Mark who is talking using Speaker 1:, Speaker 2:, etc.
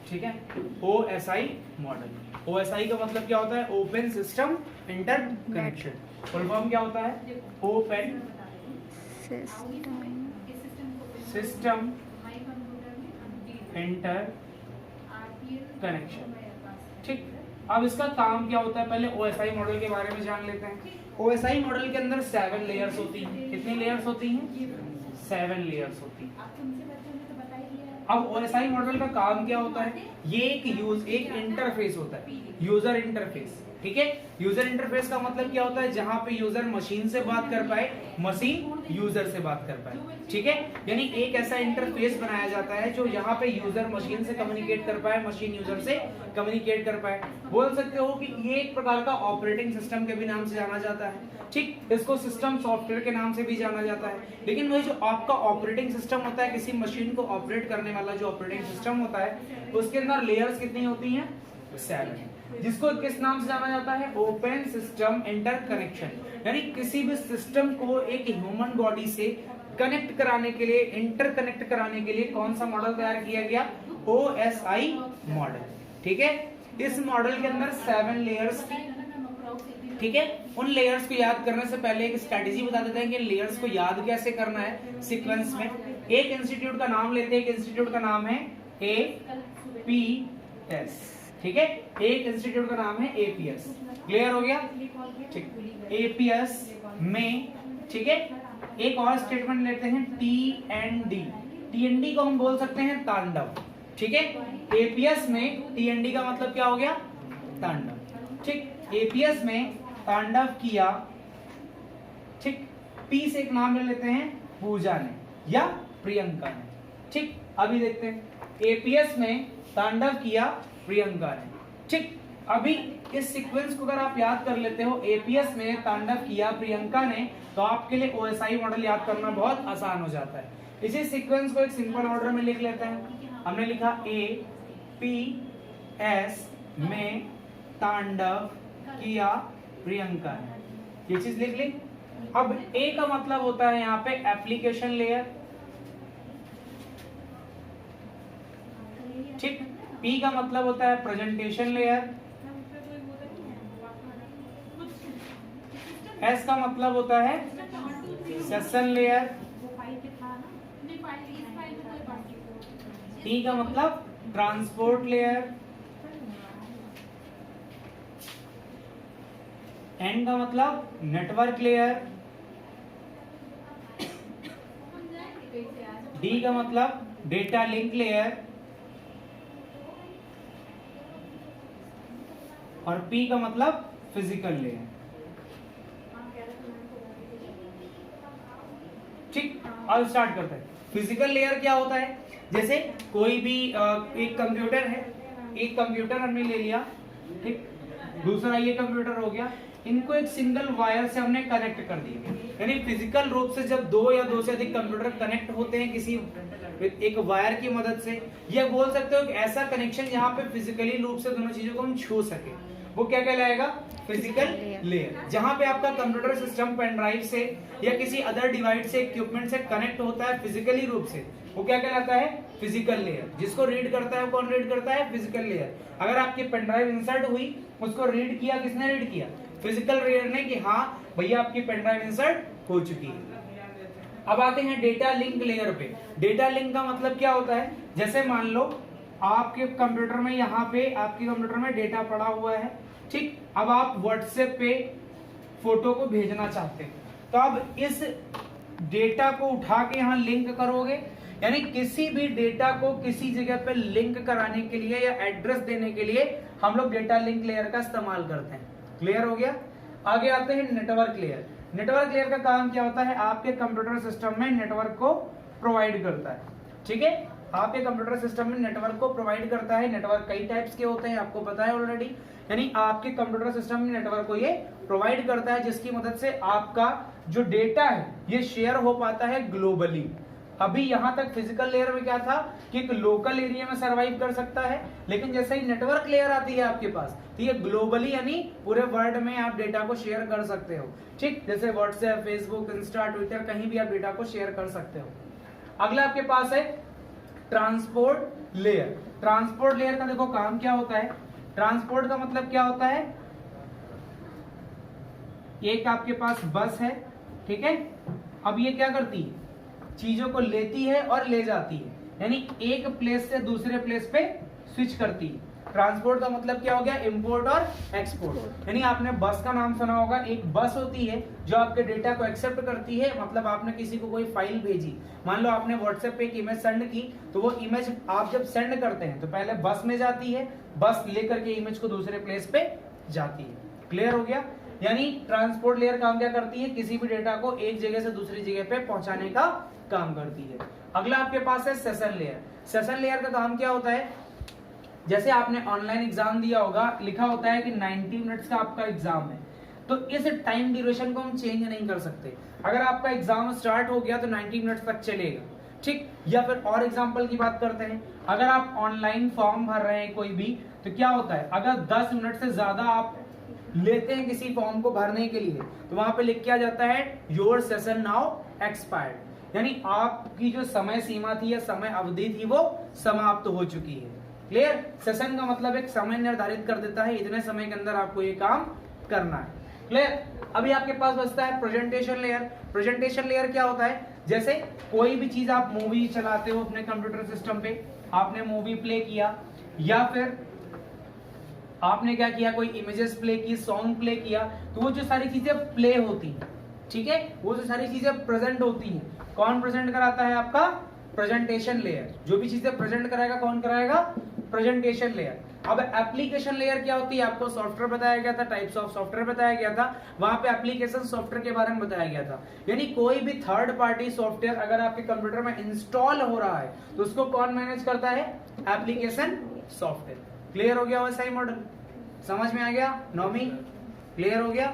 Speaker 1: ठीक है, OSI model. OSI का मतलब क्या होता है? Open system interconnection. Full form क्या होता है? Open system inter connection. ठीक, अब इसका काम क्या होता है? पहले OSI मॉडल के बारे में जान लेते हैं। OSI मॉडल के अंदर 7 लेयर्स होती हैं। कितनी लेयर्स होती हैं? 7 लेयर्स होती हैं। अब OSI मॉडल का काम क्या होता है? ये एक इंटरफेस होता है, यूजर इंटरफेस। ठीक है, यूजर इंटरफेस का मतलब क्या होता है? जहां पे यूजर मशीन से बात कर पाए, मशीन यूजर से बात कर पाए। ठीक है, यानी एक ऐसा इंटरफेस बनाया जाता है जो यहाँ पे यूजर मशीन से कम्युनिकेट कर पाए, मशीन यूजर से कम्युनिकेट कर पाए। बोल सकते हो कि ये एक प्रकार का ऑपरेटिंग सिस्टम के भी नाम से जाना जाता है। ठीक, इसको सिस्टम सॉफ्टवेयर के नाम से भी जाना जाता है। लेकिन वही जो आपका ऑपरेटिंग सिस्टम होता है, किसी मशीन को ऑपरेट करने वाला जो ऑपरेटिंग सिस्टम होता है, उसके अंदर लेयर्स कितनी होती हैं? 7, जिसको किस नाम से जाना जाता है? Open system interconnection. यानी किसी भी सिस्टम को एक ह्यूमन बॉडी से कनेक्ट कराने के लिए, इंटरकनेक्ट कराने के लिए कौन सा मॉडल तैयार किया गया? OSI model. ठीक है, इस मॉडल के अंदर 7 लेयर्स थी। ठीक है, उन लेयर्स को याद करने से पहले एक स्ट्रेटेजी बता देते हैं कि लेयर्स को याद कैसे करना है सीक्वेंस में। एक इंस्टीट्यूट का नाम लेते हैं, एक इंस्टीट्यूट का नाम है APS। ठीक है, एक इंस्टीट्यूट का नाम है APS। क्लियर हो गया? ठीक, APS में, ठीक है, एक और स्टेटमेंट लेते हैं TND। TND को हम बोल सकते हैं तांडव। ठीक है, APS में TND का मतलब क्या हो गया? तांडव। ठीक, APS में तांडव किया। ठीक, P से एक नाम ले लेते हैं, पूजा ने या प्रियंका ने। ठीक, अभी देखते हैं APS में तांडव किया प्रियंका ने। ठीक, अभी इस सीक्वेंस को अगर आप याद कर लेते हो, APS में तांडव किया प्रियंका ने, तो आपके लिए OSI मॉडल याद करना बहुत आसान हो जाता है। इसी सीक्वेंस को एक सिंपल ऑर्डर में लिख लेते हैं। हमने लिखा APS में तांडव किया प्रियंका ने, ये चीज लिख ली। अब A का मतलब होता है यहाँ पे एप्लीकेशन लेयर। ठीक, P का मतलब होता है प्रेजेंटेशन लेयर। S का मतलब होता है सेशन लेयर। T का मतलब ट्रांसपोर्ट लेयर। N का मतलब नेटवर्क लेयर। D का मतलब डेटा लिंक लेयर। और P का मतलब फिजिकल लेयर। ठीक, अब स्टार्ट करते हैं। फिजिकल लेयर क्या होता है? जैसे कोई भी एक कंप्यूटर है, एक कंप्यूटर हमने ले लिया, ठीक, दूसरा ये कंप्यूटर हो गया, इनको एक सिंगल वायर से हमने कनेक्ट कर दिया। यानी फिजिकल रूप से जब दो या दो से अधिक कंप्यूटर कनेक्ट होते हैं किसी एक वायर की मदद से, या बोल सकते हो कि ऐसा कनेक्शन जहां पे फिजिकली रूप से दोनों चीजों को हम छू सके, वो क्या कहलाएगा? Physical layer. जहां पे आपका कंप्यूटर सिस्टम पेन ड्राइव से या किसी अदर डिवाइस से, इक्विपमेंट से कनेक्ट होता है फिजिकली रूप से, वो क्या कहलाता है? Physical layer. जिसको रीड करता है, कौन रीड करता है? Physical layer. अगर आपकी पेन ड्राइव इंसर्ट हुई, उसको रीड किया किसने? रीड किया फिजिकल लेयर ने, कि हाँ भैया आपकी पेन ड्राइव इंसर्ट हो चुकी है। अब आते हैं डेटा लिंक लेयर पे। डेटा लिंक का मतलब क्या होता है? जैसे मान लो आपके कंप्यूटर में, यहाँ पे आपके कंप्यूटर में डेटा पड़ा हुआ है, ठीक, अब आप व्हाट्सएप पे फोटो को भेजना चाहते हैं, तो अब इस डेटा को उठा के यहाँ लिंक करोगे। यानी किसी भी डेटा को किसी जगह पे लिंक कराने के लिए या एड्रेस देने के लिए हम लोग डेटा लिंक लेयर का इस्तेमाल करते हैं। क्लियर हो गया? आगे आते हैं नेटवर्क लेयर। नेटवर्क लेयर का काम क्या होता है? आपके कंप्यूटर सिस्टम में नेटवर्क को प्रोवाइड करता है। ठीक है, आपके कंप्यूटर सिस्टम में नेटवर्क को प्रोवाइड करता है। नेटवर्क कई टाइप्स के होते हैं, आपको पता है ऑलरेडी। यानी आपके कंप्यूटर सिस्टम में नेटवर्क को ये प्रोवाइड करता है, जिसकी मदद से आपका जो डेटा है ये शेयर हो पाता है ग्लोबली। अभी यहां तक फिजिकल लेयर में क्या था कि एक लोकल एरिया में सरवाइव कर सकता है, लेकिन जैसे ही नेटवर्क लेयर आती है आपके पास, तो ये ग्लोबली यानी पूरे वर्ल्ड में आप डेटा को शेयर कर सकते हो। ठीक, जैसे व्हाट्सएप, फेसबुक, इंस्टा, ट्विटर, कहीं भी आप डेटा को शेयर कर सकते हो। अगला आपके पास है ट्रांसपोर्ट लेयर। ट्रांसपोर्ट लेयर का देखो काम क्या होता है, ट्रांसपोर्ट का मतलब क्या होता है, एक आपके पास बस है, ठीक है, अब ये क्या करती है, चीजों को लेती है और ले जाती है, यानी एक प्लेस से दूसरे प्लेस पे स्विच करती है। ट्रांसपोर्ट का मतलब क्या हो गया, इंपोर्ट और एक्सपोर्ट। यानी आपने बस का नाम सुना होगा, एक बस होती है जो आपके डेटा को एक्सेप्ट करती है, मतलब आपने किसी को कोई फाइल भेजी, मान लो आपने व्हाट्सएप पे एक इमेज सेंड की, तो वो इमेज आप जब सेंड करते हैं तो पहले बस में जाती है, बस लेकर के इमेज को दूसरे प्लेस पे जाती है। क्लियर हो गया। यानी ट्रांसपोर्ट लेयर काम क्या करती है, किसी भी डेटा को एक जगह से दूसरी जगह पे पहुंचाने का काम करती है। अगला आपके पास है सेशन लेयर। सेशन लेयर का काम क्या होता है, जैसे आपने ऑनलाइन एग्जाम दिया होगा, लिखा होता है कि 90 मिनट्स का आपका एग्जाम है, तो इस टाइम ड्यूरेशन को हम चेंज नहीं कर सकते। अगर आपका एग्जाम स्टार्ट हो गया तो 90 मिनट्स तक चलेगा, ठीक। या फिर और एग्जांपल की बात करते हैं, अगर आप ऑनलाइन फॉर्म भर रहे हैं कोई भी, तो क्या होता है, अगर 10 मिनट से ज्यादा आप लेते हैं किसी फॉर्म को भरने के लिए, तो वहां पे लिख के आ जाता है योर सेशन नाउ एक्सपायर्ड, यानी आपकी जो समय सीमा थी या समय अवधि थी वो समाप्त हो चुकी है। क्लियर। सेशन का मतलब एक समय निर्धारित कर देता है, इतने समय के अंदर आपको ये काम करना है। क्लियर। अभी आपके पास बचता है प्रेजेंटेशन लेयर। प्रेजेंटेशन लेयर क्या होता है, जैसे कोई भी चीज आप मूवी चलाते हो अपने कंप्यूटर सिस्टम पे, आपने मूवी प्ले किया या फिर आपने क्या किया, कोई इमेजेस प्ले की, सॉन्ग प्ले किया, तो वो जो सारी चीजें प्ले होती हैं, ठीक है, वो जो सारी चीजें प्रेजेंट होती हैं, कौन प्रेजेंट कराता है, आपका प्रेजेंटेशन लेयर। जो भी चीजें प्रेजेंट कराएगा कौन कराएगा, प्रेजेंटेशन लेयर। अब एप्लीकेशन लेयर क्या होती है, आपको सॉफ्टवेयर बताया गया था, टाइप्स ऑफ सॉफ्टवेयर बताया गया था, वहां पे एप्लीकेशन सॉफ्टवेयर के बारे में बताया गया था। यानी कोई भी थर्ड पार्टी सॉफ्टवेयर अगर आपके कंप्यूटर में इंस्टॉल हो रहा है तो उसको कौन मैनेज करता है, एप्लीकेशन सॉफ्टवेयर। क्लियर हो गया वैसा ही मॉडल, समझ में आ गया, नौवीं क्लियर हो गया।